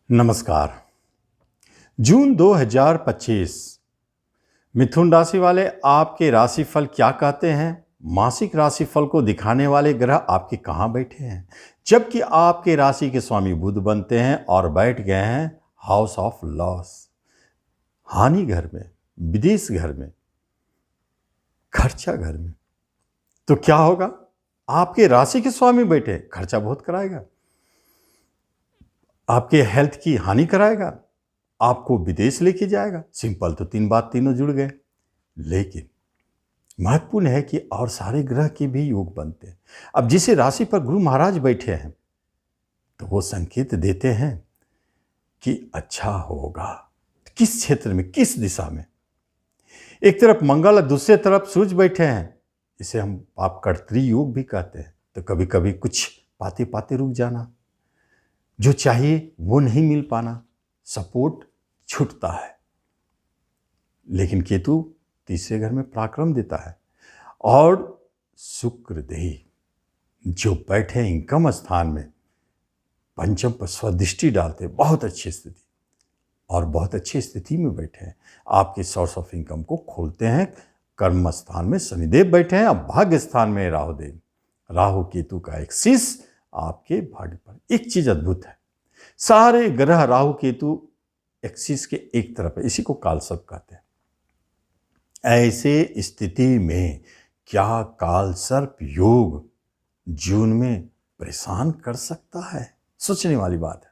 नमस्कार। जून 2025 मिथुन राशि वाले आपके राशिफल क्या कहते हैं? मासिक राशिफल को दिखाने वाले ग्रह आपके कहाँ बैठे हैं? जबकि आपके राशि के स्वामी बुध बनते हैं और बैठ गए हैं हाउस ऑफ लॉस, हानि घर में, विदेश घर में, खर्चा घर में। तो क्या होगा? आपके राशि के स्वामी बैठे, खर्चा बहुत कराएगा, आपके हेल्थ की हानि कराएगा, आपको विदेश लेके जाएगा। सिंपल, तो तीन बात तीनों जुड़ गए। लेकिन महत्वपूर्ण है कि और सारे ग्रह के भी योग बनते हैं। अब जिस राशि पर गुरु महाराज बैठे हैं तो वो संकेत देते हैं कि अच्छा होगा। किस क्षेत्र में, किस दिशा में? एक तरफ मंगल और दूसरे तरफ सूर्य बैठे हैं, इसे हम पाप कर्तरी योग भी कहते हैं। तो कभी कभी कुछ पाते पाते रुक जाना, जो चाहिए वो नहीं मिल पाना, सपोर्ट छूटता है। लेकिन केतु तीसरे घर में पराक्रम देता है और शुक्र देव जो बैठे इनकम स्थान में पंचम पर स्वदृष्टि डालते, बहुत अच्छी स्थिति और बहुत अच्छी स्थिति में बैठे हैं, आपके सोर्स ऑफ इनकम को खोलते हैं। कर्म स्थान में शनिदेव बैठे हैं, अब भाग्य स्थान में राहुदेव, राहु केतु का एक्सिस आपके भाग्य पर। एक चीज अद्भुत है, सारे ग्रह राहु केतु एक्सिस के एक तरफ है, इसी को कालसर्प कहते हैं। ऐसे स्थिति में क्या कालसर्प योग जून में परेशान कर सकता है? सोचने वाली बात है।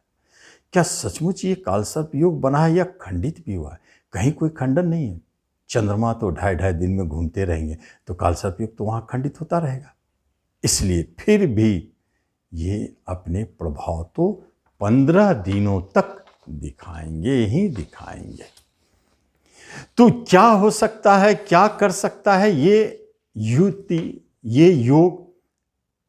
क्या सचमुच ये कालसर्प योग बना है या खंडित भी हुआ है? कहीं कोई खंडन नहीं है। चंद्रमा तो 2.5 दिन में घूमते रहेंगे, तो कालसर्प योग तो वहां खंडित होता रहेगा। इसलिए फिर भी ये अपने प्रभाव तो 15 दिनों तक दिखाएंगे ही दिखाएंगे। तो क्या हो सकता है, क्या कर सकता है ये युति, ये योग?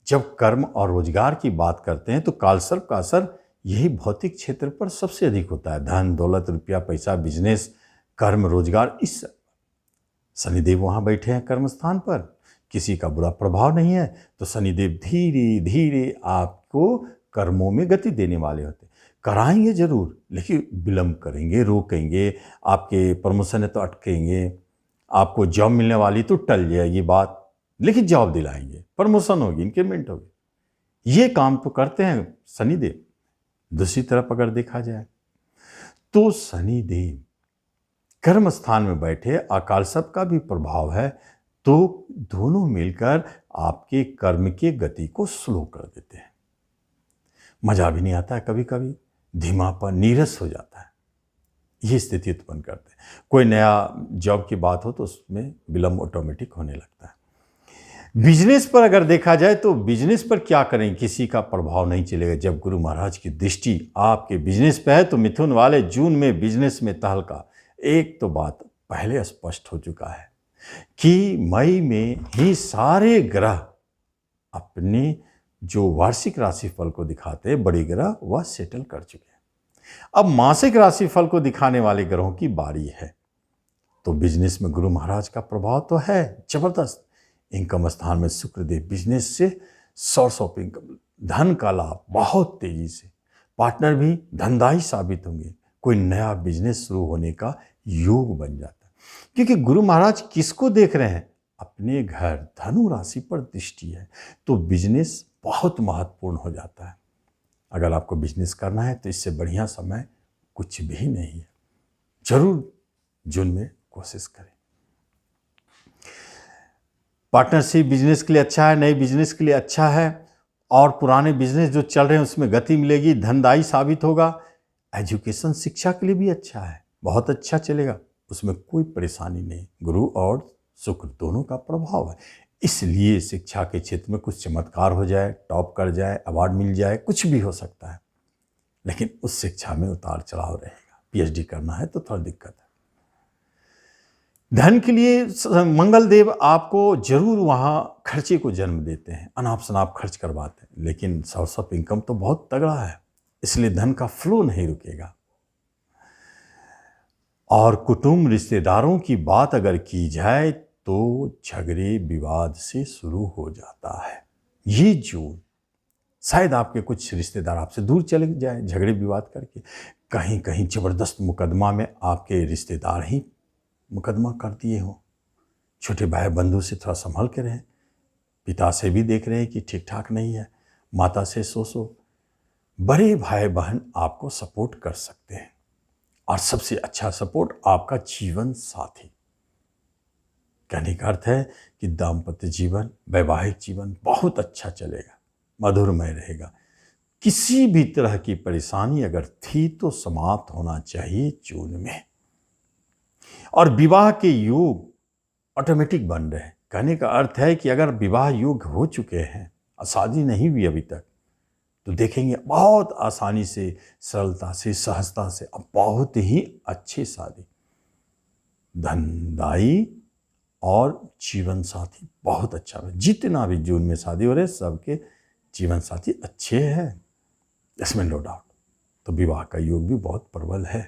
जब कर्म और रोजगार की बात करते हैं तो कालसर्प का असर यही भौतिक क्षेत्र पर सबसे अधिक होता है। धन, दौलत, रुपया, पैसा, बिजनेस, कर्म, रोजगार, इस शनिदेव वहां बैठे हैं कर्म स्थान पर, किसी का बुरा प्रभाव नहीं है, तो शनिदेव धीरे धीरे आपको कर्मों में गति देने वाले होते। कराएंगे जरूर, लेकिन विलंब करेंगे, रोकेंगे, आपके प्रमोशन है तो अटकेंगे, आपको जॉब मिलने वाली तो टल जाएगी बात, लेकिन जॉब दिलाएंगे, प्रमोशन होगी, इंक्रीमेंट होगी। ये काम तो करते हैं शनिदेव। दूसरी तरफ अगर देखा जाए तो शनिदेव कर्म स्थान में बैठे, कालसर्प का भी प्रभाव है, तो दोनों मिलकर आपके कर्म की गति को स्लो कर देते हैं। मजा भी नहीं आता है, कभी कभी धीमापन, नीरस हो जाता है। ये स्थिति उत्पन्न करते हैं। कोई नया जॉब की बात हो तो उसमें विलंब ऑटोमेटिक होने लगता है। बिजनेस पर अगर देखा जाए तो बिजनेस पर क्या करें, किसी का प्रभाव नहीं चलेगा। जब गुरु महाराज की दृष्टि आपके बिजनेस पे है तो मिथुन वाले जून में बिजनेस में तहलका। एक तो बात पहले स्पष्ट हो चुका है कि मई में ही सारे ग्रह अपने जो वार्षिक राशिफल को दिखाते हैं, बड़े ग्रह, वह सेटल कर चुके हैं। अब मासिक राशिफल को दिखाने वाले ग्रहों की बारी है। तो बिजनेस में गुरु महाराज का प्रभाव तो है जबरदस्त। इनकम स्थान में शुक्रदेव, बिजनेस से सोर्स ऑफ इनकम, धन का लाभ बहुत तेजी से, पार्टनर भी धनदायी साबित होंगे, कोई नया बिजनेस शुरू होने का योग बन जाता है। क्योंकि गुरु महाराज किसको देख रहे हैं? अपने घर धनु राशि पर दृष्टि है, तो बिजनेस बहुत महत्वपूर्ण हो जाता है। अगर आपको बिजनेस करना है तो इससे बढ़िया समय कुछ भी नहीं है। जरूर जून में कोशिश करें। पार्टनरशिप बिजनेस के लिए अच्छा है, नए बिजनेस के लिए अच्छा है, और पुराने बिजनेस जो चल रहे हैं उसमें गति मिलेगी, धनदायी साबित होगा। एजुकेशन, शिक्षा के लिए भी अच्छा है, बहुत अच्छा चलेगा, उसमें कोई परेशानी नहीं। गुरु और शुक्र दोनों का प्रभाव है, इसलिए शिक्षा के क्षेत्र में कुछ चमत्कार हो जाए, टॉप कर जाए, अवार्ड मिल जाए, कुछ भी हो सकता है। लेकिन उस शिक्षा में उतार चढ़ाव रहेगा। पीएचडी करना है तो थोड़ा दिक्कत है। धन के लिए मंगल देव आपको जरूर वहां खर्चे को जन्म देते हैं, अनाप शनाप खर्च करवाते हैं, लेकिन सोर्स ऑफ इनकम तो बहुत तगड़ा है, इसलिए धन का फ्लो नहीं रुकेगा। और कुटुंब, रिश्तेदारों की बात अगर की जाए तो झगड़े विवाद से शुरू हो जाता है। ये जून शायद आपके कुछ रिश्तेदार आपसे दूर चले जाए झगड़े विवाद करके। कहीं कहीं ज़बरदस्त मुकदमा में आपके रिश्तेदार ही मुकदमा कर दिए हों। छोटे भाई बंधु से थोड़ा संभल के रहें। पिता से भी देख रहे हैं कि ठीक ठाक नहीं है, माता से सो। बड़े भाई बहन आपको सपोर्ट कर सकते हैं, और सबसे अच्छा सपोर्ट आपका जीवन साथी। कहने का अर्थ है कि दाम्पत्य जीवन, वैवाहिक जीवन बहुत अच्छा चलेगा, मधुरमय रहेगा। किसी भी तरह की परेशानी अगर थी तो समाप्त होना चाहिए जून में, और विवाह के योग ऑटोमेटिक बन रहे हैं। कहने का अर्थ है कि अगर विवाह योग हो चुके हैं और शादी नहीं हुई अभी तक, तो देखेंगे बहुत आसानी से, सरलता से, सहजता से अब बहुत ही अच्छी शादी, धनदायी और जीवन साथी बहुत अच्छा है। जितना भी जून में शादी हो रहे सबके जीवन साथी अच्छे हैं, इसमें नो डाउट। तो विवाह का योग भी बहुत प्रबल है।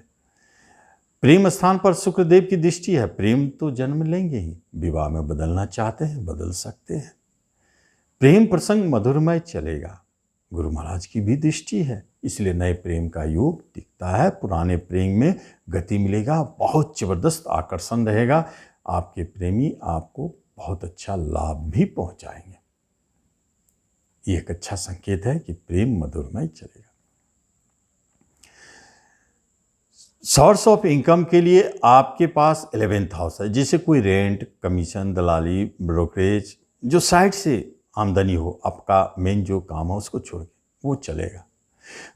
प्रेम स्थान पर शुक्रदेव की दृष्टि है। प्रेम तो जन्म लेंगे ही, विवाह में बदलना चाहते हैं बदल सकते हैं। प्रेम प्रसंग मधुरमय चलेगा। गुरु महाराज की भी दृष्टि है, इसलिए नए प्रेम का योग दिखता है। पुराने प्रेम में गति मिलेगा, बहुत जबरदस्त आकर्षण रहेगा। आपके प्रेमी आपको बहुत अच्छा लाभ भी पहुंचाएंगे। ये एक अच्छा संकेत है कि प्रेम मधुरमय चलेगा। सोर्स ऑफ इनकम के लिए आपके पास 11th हाउस है। जैसे कोई रेंट, कमीशन, दलाली, ब्रोकरेज, जो साइड से आमदनी हो, आपका मेन जो काम है उसको छोड़ के वो चलेगा।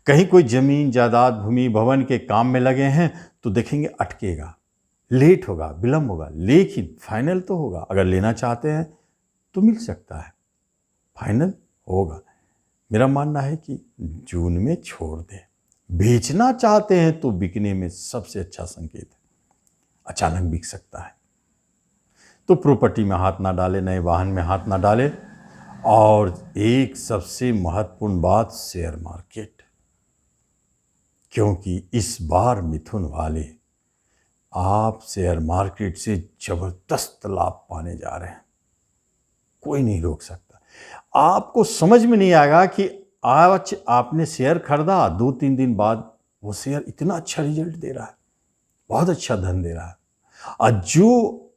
कहीं कोई जमीन, जायदाद, भूमि, भवन के काम में लगे हैं तो देखेंगे अटकेगा, लेट होगा, विलंब होगा, लेकिन फाइनल तो होगा। अगर लेना चाहते हैं तो मिल सकता है, फाइनल होगा। मेरा मानना है कि जून में छोड़ दें। बेचना चाहते हैं तो बिकने में सबसे अच्छा संकेत है, अचानक बिक सकता है। तो प्रॉपर्टी में हाथ ना डालें, नए वाहन में हाथ ना डालें। और एक सबसे महत्वपूर्ण बात, शेयर मार्केट, क्योंकि इस बार मिथुन वाले आप शेयर मार्केट से जबरदस्त लाभ पाने जा रहे हैं। कोई नहीं रोक सकता। आपको समझ में नहीं आएगा कि आज आपने शेयर खरीदा, 2-3 दिन बाद वो शेयर इतना अच्छा रिजल्ट दे रहा है, बहुत अच्छा धन दे रहा है। और जो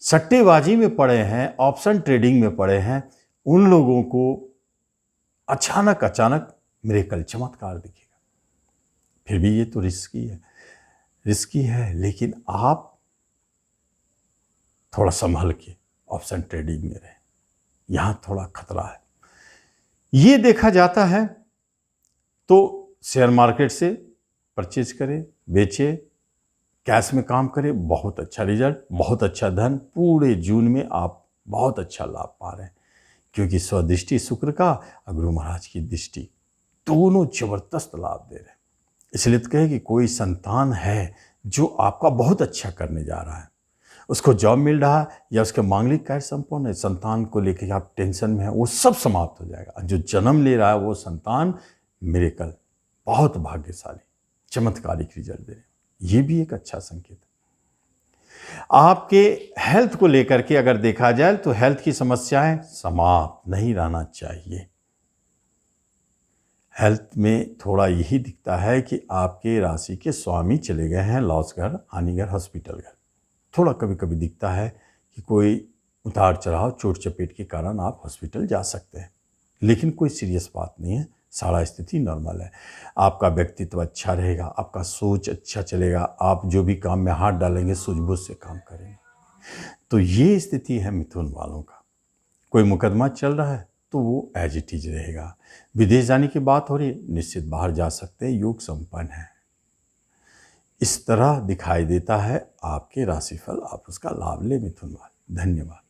सट्टेबाजी में पड़े हैं, ऑप्शन ट्रेडिंग में पड़े हैं, उन लोगों को अचानक मिरेकल, चमत्कार दिखेगा। फिर भी ये तो रिस्की है, लेकिन आप थोड़ा संभल के ऑप्शन ट्रेडिंग में रहें, यहां थोड़ा खतरा है। ये देखा जाता है तो शेयर मार्केट से परचेज करें, बेचें, कैश में काम करें, बहुत अच्छा रिजल्ट, बहुत अच्छा धन। पूरे जून में आप बहुत अच्छा लाभ पा रहे हैं, क्योंकि स्वदृष्टि शुक्र का और गुरु महाराज की दृष्टि दोनों जबरदस्त लाभ दे रहे हैं। इसलिए तो कहे कि कोई संतान है जो आपका बहुत अच्छा करने जा रहा है, उसको जॉब मिल रहा है या उसके मांगलिक कार्य संपूर्ण है, संतान को लेकर आप टेंशन में है, वो सब समाप्त हो जाएगा। जो जन्म ले रहा है वो संतान मिरेकल, बहुत भाग्यशाली, चमत्कारिक रिजल्ट दे रहे हैं। ये भी एक अच्छा संकेत है। आपके हेल्थ को लेकर के अगर देखा जाए तो हेल्थ की समस्याएं समाप्त नहीं रहना चाहिए। हेल्थ में थोड़ा यही दिखता है कि आपके राशि के स्वामी चले गए हैं लॉस घर, हानि घर, हॉस्पिटल घर। थोड़ा कभी कभी दिखता है कि कोई उतार चढ़ाव, चोट चपेट के कारण आप हॉस्पिटल जा सकते हैं, लेकिन कोई सीरियस बात नहीं है, सारा स्थिति नॉर्मल है। आपका व्यक्तित्व अच्छा रहेगा, आपका सोच अच्छा चलेगा, आप जो भी काम में हाथ डालेंगे सूझबूझ से काम करेंगे। तो ये स्थिति है मिथुन वालों का। कोई मुकदमा चल रहा है तो वो एज इट इज रहेगा। विदेश जाने की बात हो रही है, निश्चित बाहर जा सकते हैं, योग संपन्न है। इस तरह दिखाई देता है आपके राशिफल, आप उसका लाभ ले मिथुन वाले। धन्यवाद।